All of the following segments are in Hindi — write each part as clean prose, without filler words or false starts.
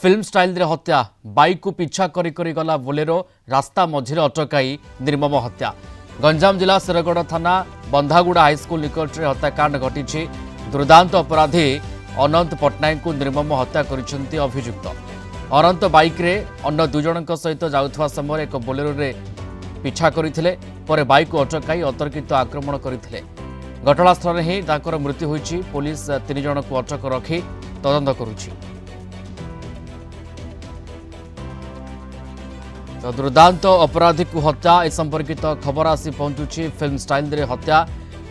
फिल्म स्टाइल रे हत्या बाइक को पीछा करी करी गला बोलेरो रास्ता मझिरे अटकाई निर्मम हत्या। गंजाम जिला शेरगढ़ थाना बंधागुड़ा हाईस्कल निकट में हत्याकांड घटी। दुर्दांत अपराधी अनंत पट्टनायक को निर्मम हत्या करिसेंती अभियुक्त। अनंत बाइक रे अन्य दुई जनक सहित जाउथवा समय एक बोलेरो रे पीछा करथिले परे बाइक को अटकाई अतर्कित आक्रमण करथिले। घटनास्थल ही ताकर मृत्यु होईछि। पुलिस तीन जन को अटक रखी तदंत करुछि। तो दुर्दांत अपराधी को हत्या ए संपर्कित खबर आसी पहुंचुछि। फिल्म स्टाइल रे हत्या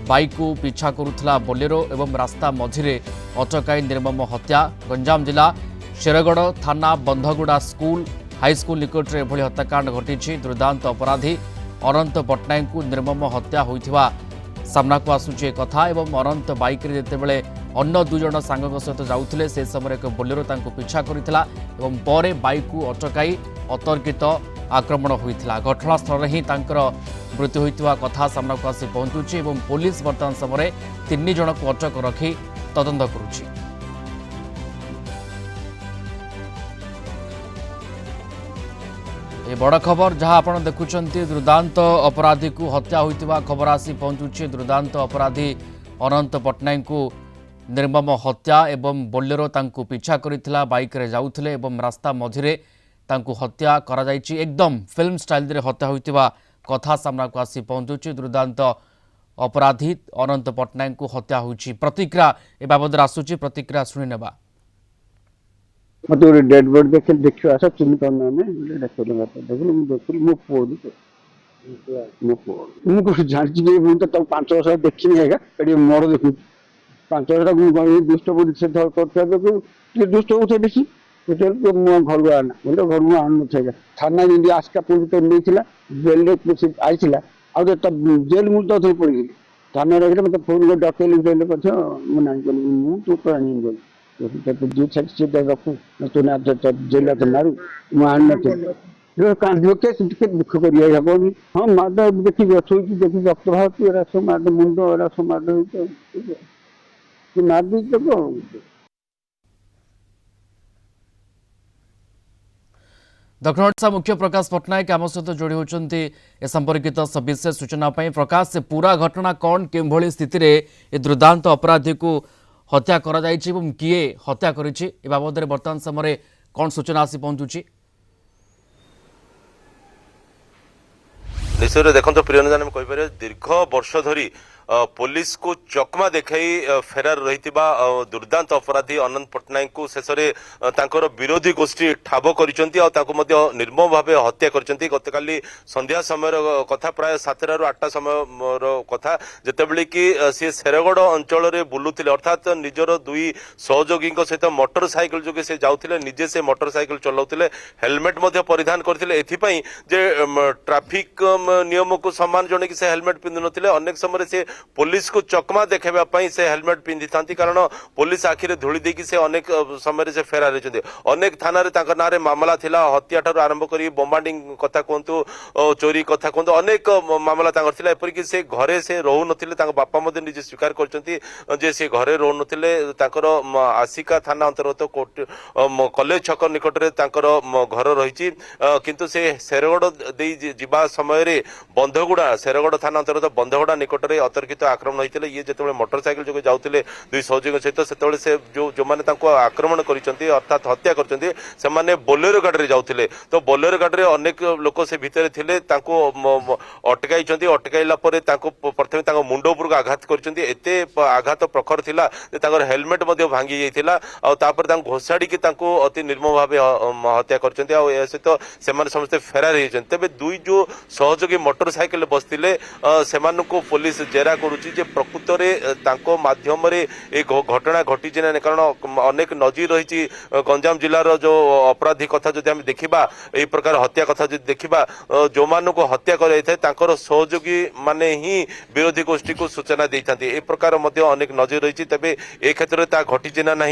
बाइक को पीछा करुथला बोलेरो एवं रास्ता मझिरे अटकाई निर्मम हत्या। गंजाम जिला शेरगढ़ थाना बंधगुड़ा स्कूल हाईस्कल निकट में एभली हत्याकांड घटी। दुर्दांत अपराधी अनंत पट्टनायक को निर्मम हत्या होइथिबा सामना को आसुछि कथा। एवं अनंत बाइक रे जेतेबेले अन्य दुई जन सांगक सहित जाउथिले से समय एक बोलेरो तांको पीछा करिथिला एवं परे बाइक को अटकाई अतर्कित आक्रमण होइथिला। घटनास्थल ही तांकर मृत्यु होइथिबा कथा सामना को आसी पहुंचुछि एवं पुलिस वर्तमान समय तीन जन को अटक रखी तदंत करुछि। ये बड़ खबर जहां आपण देखुचंती दुर्दांत अपराधी को हत्या होइथिबा खबर आसी पहुंचुछि। दुर्दांत अपराधी अनंत पट्टनायक को निर्मम हत्या एवं बोलेरो तांको पीछा करिथिला बाइक रे जाउथिले एवं रास्ता मझिरे तांको हत्या करा जायछि। एकदम फिल्म स्टाइल रे हत्या होइथिबा कथा सामना को आसी पहुंचुछि। दुर्दांत अपराधी अनंत पट्टनायक को हत्या होइछि। प्रतिक्रिया ए बाबद आसुछि। प्रतिक्रिया सुनि नेबा। मत डेड बॉडी देखियो आसा चिन्ह करना में देखले मु देखली मो पोडी मो को जानि जे मु तो 5 वर्ष देखिनी हेगा एडी मोर देखु 5 वर्ष को दुष्ट बुद्धि से धर करता देखु ये दुष्ट होते देखि तो मो घर आना बोले घर में आन नथेगा थाना इंडी आस्का पुलिस तो नहीं जेल रे कुछ आइला आ जेल मु तो पड़ गई थाना रे मत फोन को डकेली देले पछ मु नाही मु तो प्राणी गई तो जो से रखू तो ना जेल तो मारू मान न कांदो के दुख करिया हबनी हां माद देखि छोई देखि रक्त बाहर एरा सब माद मुंड एरा सब माद कि मार दी तो दक्षिण ओडिशा मुख्य प्रकाश पट्टनायक आम सहित जोड़ी होती ए संपर्कित सविशेष सूचना प्रकाश से पूरा घटना कौन के स्थिति रे ए दुर्दांत अपराधी को हत्या करा जायछि एवं किए हत्या करिछि ए बाबद रे वर्तमान समय कौन सूचना आसी पहुंचुछि? निश्चय देखो प्रियरंजन में कहीपर दीर्घ वर्ष धरी पुलिस को चकमा देखाई फेरार रही दुर्दांत अपराधी अनंत पट्टनायक को शेष में विरोधी गोष्ठी ठाब कर निर्मम भाव हत्या कर गतकाली संध्या समय कथा प्राय 7 ରୁ 8 समय कथा जितेबले कि सी शेरगढ़ अंचल में बुलूले अर्थात निजर दुई सहयोगी सहित मोटरसाइकिल जोगे से जाऊे निजे से मोटरसाइकिल चलाउले हेलमेट परिधान करते ट्राफिक नियम को सम्मान जन कि से हेलमेट पिंधु नथिले अनेक समय से पुलिस को चकमा देखाई से हेलमेट पिंधि था कारण पुलिस आखिरे धूली देकी से अनेक समय से फेरार होती अनेक थाना ना मामला थिला हत्या ठार आरंभ कर बोम्बाडिंग कथा कहतु चोरी कथा कहतु अनेक मामला थिला एपरिक से घरे से रोहु नथिले बापा निजे स्वीकार कर घरे रोहु नथिले आसिका थाना अंतर्गत कॉलेज छक निकट में घर रही किंतु से शेरगढ़ दे जीवा समय बंधगुड़ा शेरगढ़ थाना अंतर्गत बंधगुड़ा निकट में अतर्कित आक्रमण होते ये जो मोटरसाइकिल जो जाते दुई सहयोगी सहित से जो मैंने आक्रमण कर अर्थात हत्या कर बोलेरो गाड़ी जाते तो बोलेरो गाड़ी अनेक लोक से भितर थे अटकाई अटकाइला प्रथम मुंड उपरक आघात कर आघात प्रखर थिला हेलमेट भांगी जाता घोषाड़ी अति निर्मम भाव हत्या कर सहित से समस्ते फेरार होते तेज दुई जो सहयोगी मोटरसाइकिल बसते से पुलिस जेरा करुच्ची प्रकृत में माध्यम घटना घटी ना कारण अनेक नजीर रही गंजाम जिलार जो अपराधी कथा जो आम देखा यही प्रकार हत्या कथा जो देखा जो मान को हत्या कर सहयोगी माने ही विरोधी गोष्ठी को सूचना दे था ए प्रकार अनेक नजीर रही तेज ए क्षेत्र में घटी ना ना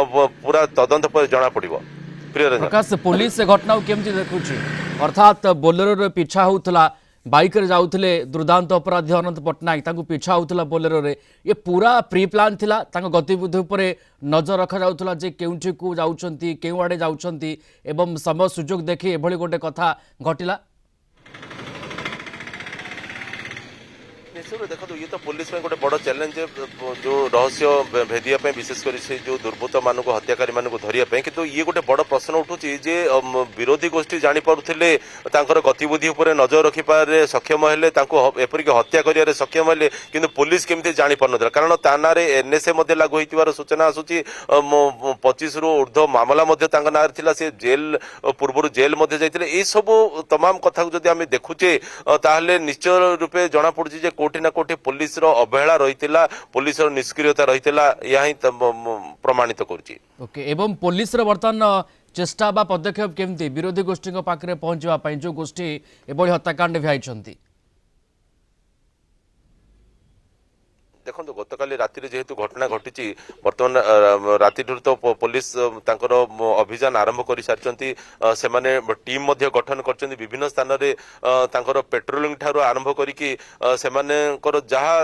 पूरा तदंत पर जना पड़ो। प्रकाश पुलिस घटना केमती देखुची अर्थात बोलेरो पीछा होता बाइक रे जाउथिले दुर्दांत अपराधी अनंत पट्टनायक तांको पिछा होउतला बोलेरो रे ये पूरा प्री प्लान थिला तांको गतिविधि उपरे नजर रखा जाउतला जे केउंठी को जाउछंती केउ आडे जाउछंती एवं समय सुजोग देखि एभली गोटे कथा घटिला। निश्चित देखो ये तो पुलिस में गोटे बड़ चैलेंज जो रहस्य भेदिया विशेषकर से जो दुर्बृत्त मान हत्याकारी मान धरिया किंतु ये गोटे बड़ प्रश्न उठुची जे विरोधी गोष्ठी जानी पारुथिले तांकर गतिविधि उपरे नजर रखिपारे सक्षम हेले तांको एपरिक हत्या करियारे सक्षम हेले किंतु पुलिस केमती जानी पारुनथला कारण तानारे एनएसए मध्ये लागू होइतिबार सूचना आसुची 25 रु ऊर्ध्व मामला मध्ये तांका नार थिला से जेल पूर्व जेल मध्ये जाइतिले ए सब तमाम कथा जदि आमे देखुचे ताहले निश्चय रूपे जना पड़ुची जे कोठी ना कोठी पुलिस रो अवहेला रहितिला पुलिस रो निष्क्रियता रहितिला या ही प्रमाणित करूची। ओके एवं पुलिस रो वर्तमान चेष्टा बा पदक्षेप केमती विरोधी गोष्ठी पाखरे पहुंचवा पई जो गोष्ठी एबोली हत्याकांड भ्याइछंती। देखो गतकाली राति जेहेतु घटना घटी बर्तमान राति तो पुलिस तांकर अभियान आरंभ कर सारी टीम गठन कर विभिन्न स्थान में पेट्रोलिंग ठारू आरंभ करी जहाँ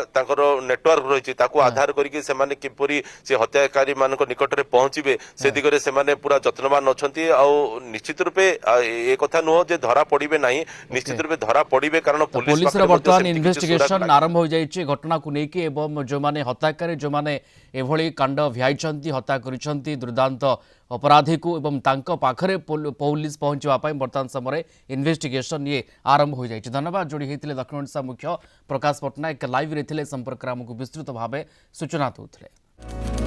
नेटवर्क रही आधार करके किपरि से हत्याकारी मान निकट में पहुंचे से दिगरे से पूरा जत्नवान अच्छा निश्चित रूपे ए कथा नुह जे धरा पड़े ना निश्चित रूपे धरा पड़े कारण पुलिस बर्तमान इन्वेस्टिगेशन आरंभ हो जाइए घटना को लेकिन एवं जो माने हत्याकारी जो माने एभली कांड भ्याइछंती हत्या करिछंती दुर्दांत अपराधी को एवं तांको पाखरे पुलिस पहुंचवा पई वर्तमान समय इन्वेस्टिगेशन ये आरंभ हो जाइए। धन्यवाद जोड़ी होते दक्षिण ओडिशा मुख्य प्रकाश पट्टनायक लाइव रे थिले संपर्क हमको विस्तृत भाव सूचना दूसरे।